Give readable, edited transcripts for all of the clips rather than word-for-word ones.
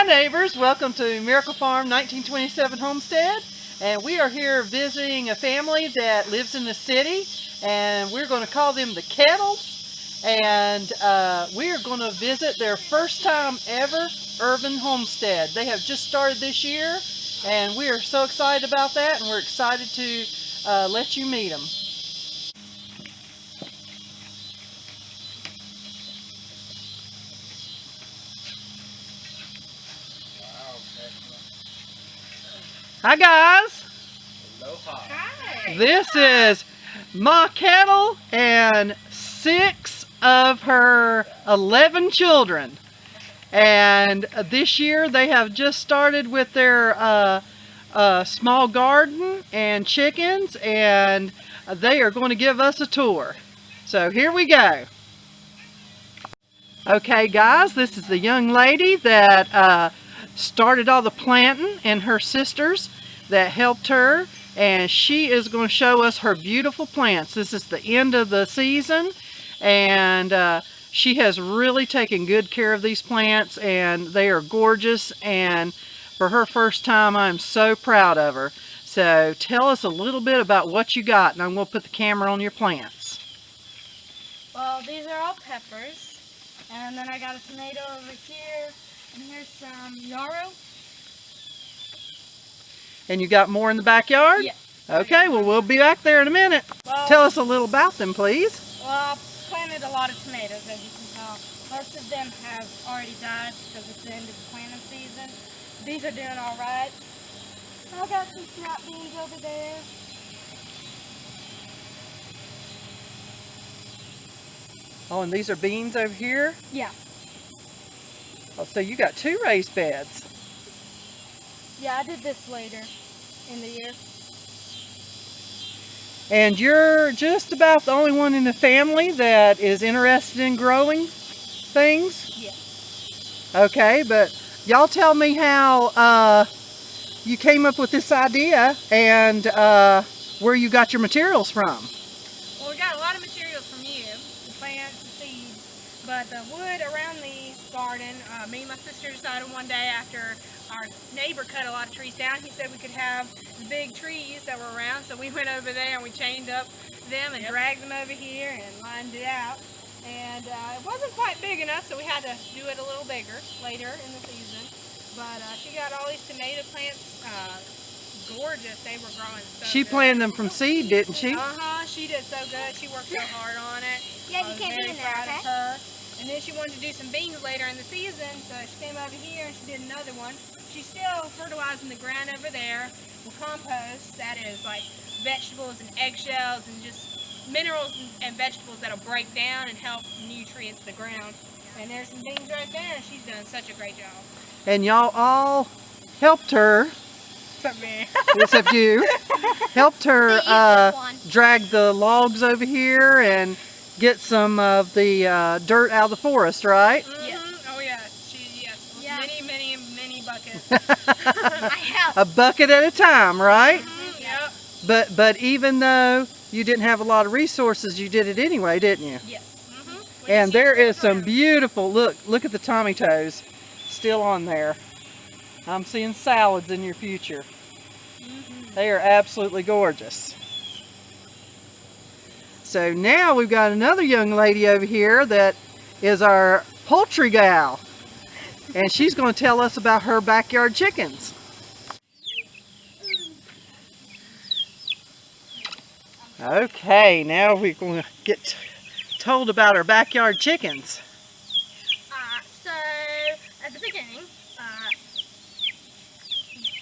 neighbors, welcome to Miracle Farm 1927 Homestead, and we are here visiting a family that lives in the city, and we're going to call them the Kettles, and we are going to visit their first time ever urban homestead. They have just started this year, and we are so excited about that, and we're excited to let you meet them. Hi guys! Aloha. Hi. This is Ma Kettle and 6 of her 11 children. And this year they have just started with their small garden and chickens, and they are going to give us a tour. So here we go. Okay guys, this is the young lady that started all the planting, and her sisters that helped her, and she is going to show us her beautiful plants. This is the end of the season, and she has really taken good care of these plants, and they are gorgeous, and for her first time I'm so proud of her. So tell us a little bit about what you got, and I'm going to put the camera on your plants. Well, these are all peppers, and then I got a tomato over here, and here's some yarrow. And you got more in the backyard? Yes. Okay, well we'll be back there in a minute. Well, Tell us a little about them, please. Well, I planted a lot of tomatoes, as you can tell. Most of them have already died because it's the end of the planting season. These are doing all right. I got some snap beans over there. Oh, and these are beans over here? Yeah. Oh, so you got 2 raised beds. Yeah, I did this later in the year. And you're just about the only one in the family that is interested in growing things? Yes. Okay, but y'all tell me how you came up with this idea, and where you got your materials from. Well, we got a lot of materials from you, the plants, the seeds, but the wood around the garden, me and my sister decided one day after our neighbor cut a lot of trees down, he said we could have the big trees that were around, so we went over there and we chained up them and dragged them over here and lined it out, and it wasn't quite big enough, so we had to do it a little bigger later in the season. But she got all these tomato plants, gorgeous. They were growing so She good. planted them from seed, didn't she? She did so good. She worked so hard on it. Yeah, I you was can't very be in there, proud okay? of her. And then she wanted to do some beans later in the season, so she came over here and she did another one. She's still fertilizing the ground over there with compost. That is like vegetables and eggshells and just minerals and vegetables that'll break down and help nutrients the ground. And there's some beans right there, and she's done such a great job. And y'all all helped her, Except me. except you, helped her one. drag the logs over here and get some of the dirt out of the forest, right? Yes. Oh yes. Yes. Yeah. Many buckets. I helped. A bucket at a time, right? Yep. But even though you didn't have a lot of resources, you did it anyway, didn't you? Yes. And there is some beautiful, look at the tomatoes still on there. I'm seeing salads in your future. They are absolutely gorgeous. So now we've got another young lady over here that is our poultry gal. And she's going to tell us about her backyard chickens. Okay, now we're going to get told about our backyard chickens. So, at the beginning,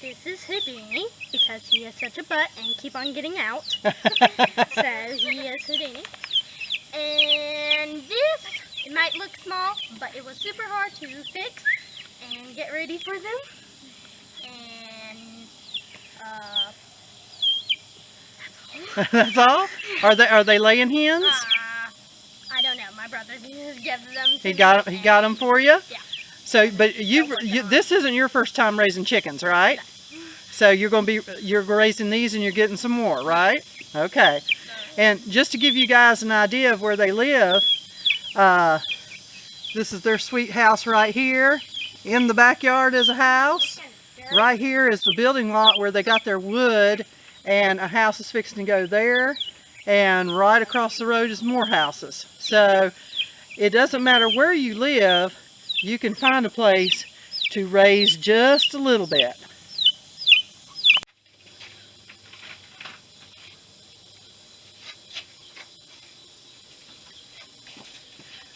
this is Houdini, because he has such a butt and keep on getting out. So, he is Houdini. And this, it might look small, but it was super hard to fix and get ready for them. And, That's all? Are they laying hens? I don't know. My brother just gave them to He got me, them for you? Yeah. So, but this isn't your first time raising chickens, right? So you're raising these and you're getting some more, right? Okay. And just to give you guys an idea of where they live, this is their sweet house right here, In the backyard is a house. Right here is the building lot where they got their wood, and a house is fixing to go there. And right across the road is more houses. So it doesn't matter where you live, you can find a place to raise just a little bit.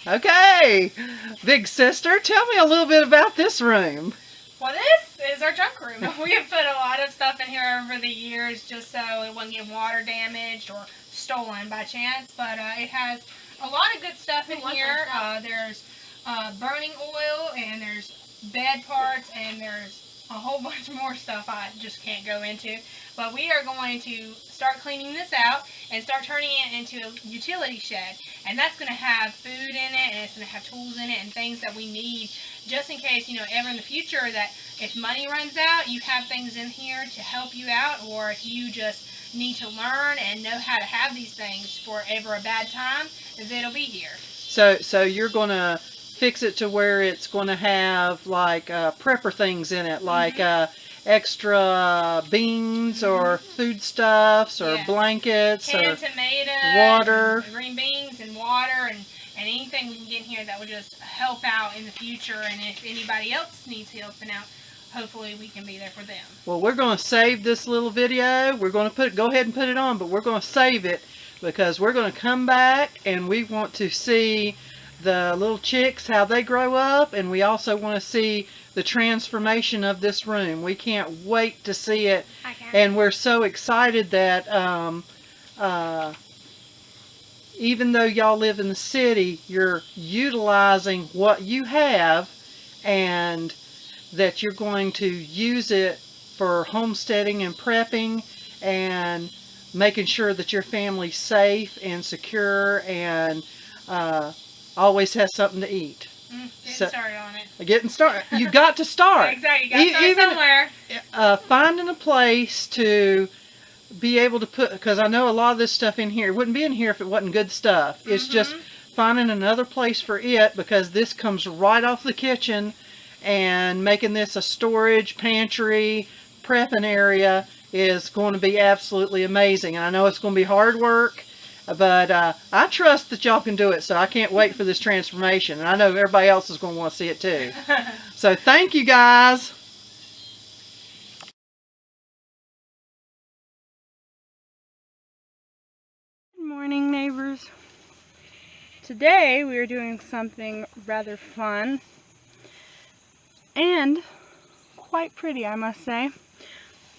Okay, big sister, tell me a little bit about this room. Well, this is our junk room. We have put a lot of stuff in here over the years just so it wouldn't get water damaged or stolen by chance. But it has a lot of good stuff in here. There's burning oil, and there's bed parts, and there's a whole bunch more stuff I just can't go into. But we are going to start cleaning this out and start turning it into a utility shed. And that's going to have food in it, and it's going to have tools in it and things that we need just in case, you know, ever in the future that if money runs out, you have things in here to help you out, or if you just need to learn and know how to have these things for ever a bad time, it'll be here. So you're going to fix it to where it's going to have like prepper things in it, like extra beans or foodstuffs or blankets canned or tomatoes, water, green beans and water, and anything we can get in here that will just help out in the future. And if anybody else needs helping out, hopefully we can be there for them. Well, we're going to save this little video. We're going to go ahead and put it on, but we're going to save it because we're going to come back and we want to see the little chicks, how they grow up, and we also want to see the transformation of this room. We can't wait to see it, and we're so excited that even though y'all live in the city, you're utilizing what you have, and that you're going to use it for homesteading and prepping and making sure that your family's safe and secure and always has something to eat. Getting started on it. Getting started. You got to start. Exactly. You got to start somewhere. Finding a place to be able to put, because I know a lot of this stuff in here wouldn't be in here if it wasn't good stuff. It's just finding another place for it, because this comes right off the kitchen, and making this a storage, pantry, prepping area is going to be absolutely amazing. And I know it's going to be hard work, but I trust that y'all can do it, so I can't wait for this transformation. And I know everybody else is going to want to see it too. So thank you, guys. Good morning, neighbors. Today we are doing something rather fun and quite pretty, I must say.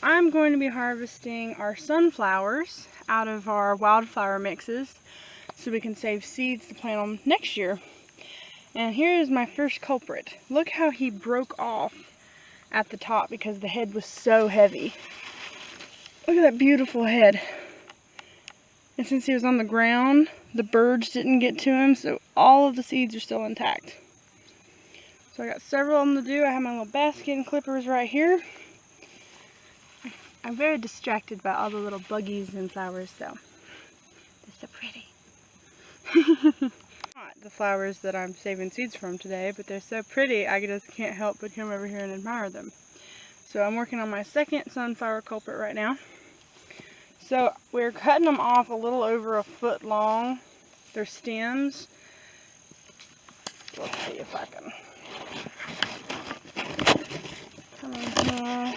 I'm going to be harvesting our sunflowers out of our wildflower mixes so we can save seeds to plant them next year. And here is my first culprit. Look how he broke off at the top because the head was so heavy. Look at that beautiful head. And since he was on the ground, the birds didn't get to him, so all of the seeds are still intact. So I got several of them to do. I have my little basket and clippers right here. I'm very distracted by all the little buggies and flowers though. They're so pretty. Not the flowers that I'm saving seeds from today, but they're so pretty I just can't help but come over here and admire them. So I'm working on my second sunflower culprit right now. So we're cutting them off a little over a foot long. They're stems. Let's see if I can come in here.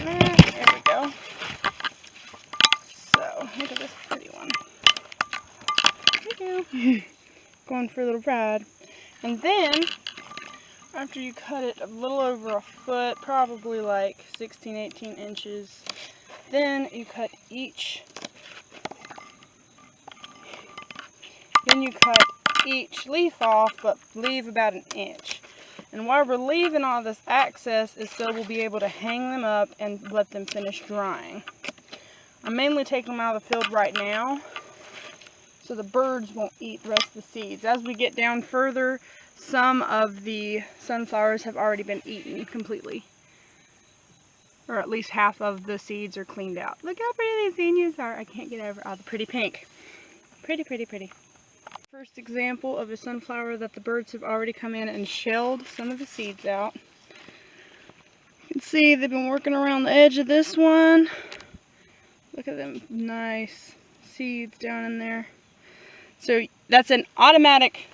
There we go. So look at this pretty one. There we go. Going for a little ride. And then after you cut it a little over a foot, probably like 16-18 inches, then you cut each leaf off, but leave about an inch. And why we're leaving all this excess is so we'll be able to hang them up and let them finish drying. I'm mainly taking them out of the field right now so the birds won't eat the rest of the seeds. As we get down further, some of the sunflowers have already been eaten completely. Or at least half of the seeds are cleaned out. Look how pretty these zinnias are. I can't get over all the pretty pink. Pretty, pretty, pretty. First example of a sunflower that the birds have already come in and shelled some of the seeds out. You can see they've been working around the edge of this one. Look at them nice seeds down in there. So that's an automatic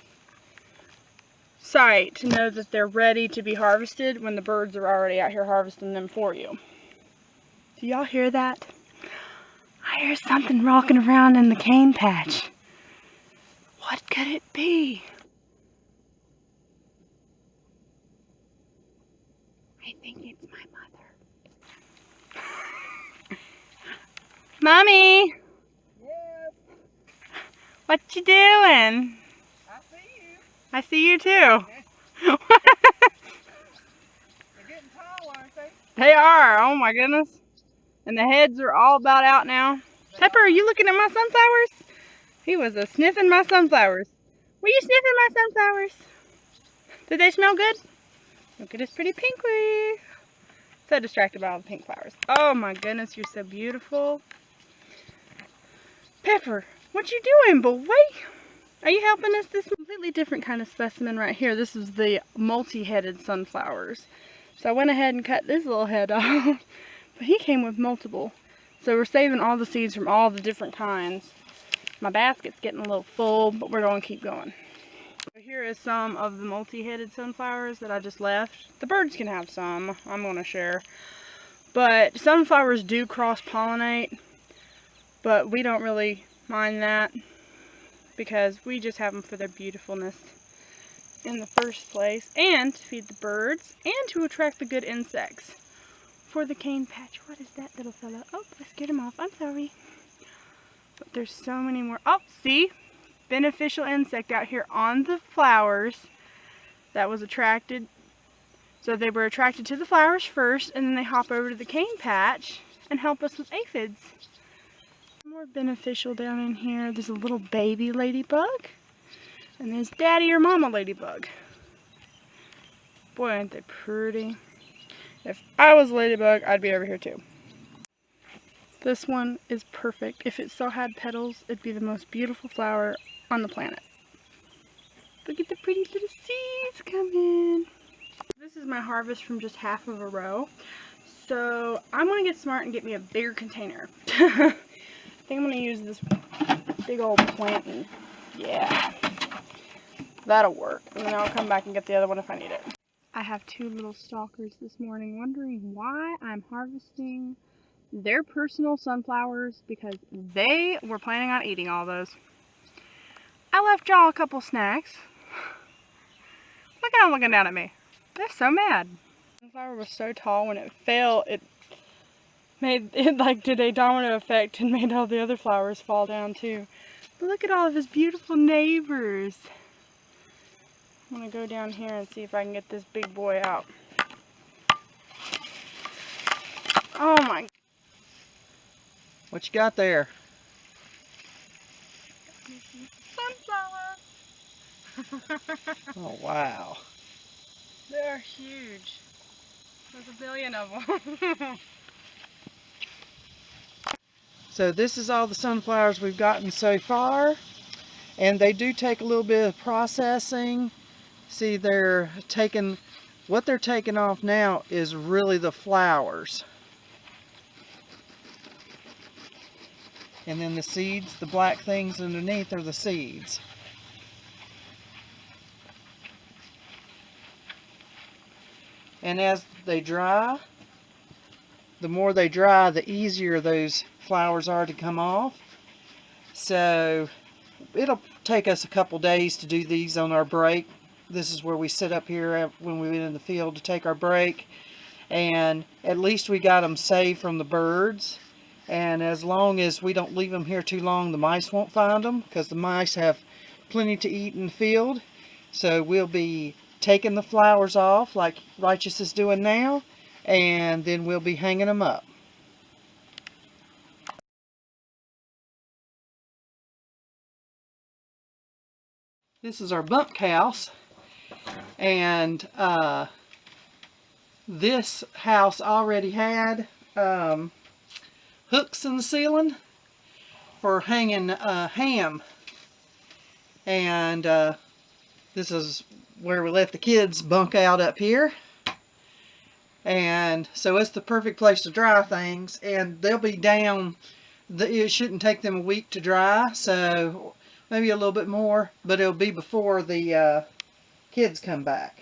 sight to know that they're ready to be harvested when the birds are already out here harvesting them for you. Do y'all hear that? I hear something rocking around in the cane patch. What could it be? I think it's my mother. Mommy! Yes, What you doing? I see you. I see you too. They're getting tall, aren't they? They are. Oh my goodness. And the heads are all about out now. Pepper, are you looking at my sunflowers? He was sniffing my sunflowers. Were you sniffing my sunflowers? Did they smell good? Look at this pretty pinkly. So distracted by all the pink flowers. Oh my goodness, you're so beautiful. Pepper, what you doing, boy? Are you helping us? This completely different kind of specimen right here. This is the multi-headed sunflowers. So I went ahead and cut this little head off. But he came with multiple. So we're saving all the seeds from all the different kinds. My basket's getting a little full, but we're going to keep going. So here is some of the multi-headed sunflowers that I just left. The birds can have some. I'm going to share. But sunflowers do cross-pollinate. But we don't really mind that, because we just have them for their beautifulness in the first place, and to feed the birds, and to attract the good insects for the cane patch. What is that little fella? Oh, I scared him off. I'm sorry. But there's so many more. Oh, see? Beneficial insect out here on the flowers that was attracted. So they were attracted to the flowers first, and then they hop over to the cane patch and help us with aphids. More beneficial down in here. There's a little baby ladybug, and there's daddy or mama ladybug. Boy, aren't they pretty. If I was a ladybug, I'd be over here too. This one is perfect. If it still had petals, it'd be the most beautiful flower on the planet. Look at the pretty little seeds coming. This is my harvest from just half of a row. So I'm gonna get smart and get me a bigger container. I think I'm gonna use this big old planting. Yeah, that'll work. And then I'll come back and get the other one if I need it. I have two little stalkers this morning wondering why I'm harvesting their personal sunflowers, because they were planning on eating all those. I left y'all a couple snacks. Look at them looking down at me. They're so mad. The sunflower was so tall, when it fell, it made it like did a domino effect and made all the other flowers fall down too. But look at all of his beautiful neighbors. I'm gonna go down here and see if I can get this big boy out. Oh my. What you got there? Sunflower. Oh, wow. They're huge. There's a billion of them. So this is all the sunflowers we've gotten so far. And they do take a little bit of processing. See, what they're taking off now is really the flowers. And then the seeds, the black things underneath are the seeds. And as they dry, the more they dry, the easier those flowers are to come off. So it'll take us a couple days to do these on our break. This is where we sit up here when we've been in the field to take our break. And at least we got them saved from the birds. And as long as we don't leave them here too long, the mice won't find them, because the mice have plenty to eat in the field. So we'll be taking the flowers off like Righteous is doing now, and then we'll be hanging them up. This is our bunkhouse, and this house already had hooks in the ceiling for hanging ham, And this is where we let the kids bunk out up here. And so it's the perfect place to dry things, and they'll be down. It shouldn't take them a week to dry, so maybe a little bit more, but it'll be before the kids come back.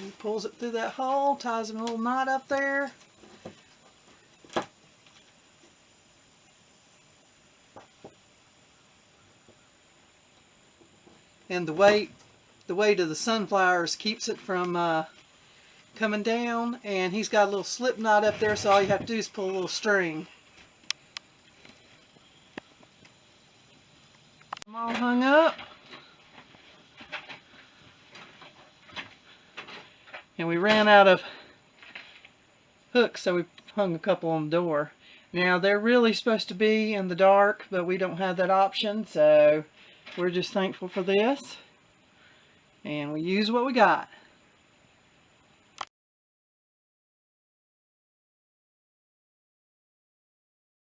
He pulls it through that hole, ties a little knot up there. And the weight of the sunflowers keeps it from coming down. And he's got a little slip knot up there, so all you have to do is pull a little string. I'm all hung up. And we ran out of hooks, so we hung a couple on the door. Now they're really supposed to be in the dark, but we don't have that option, so we're just thankful for this. And we use what we got.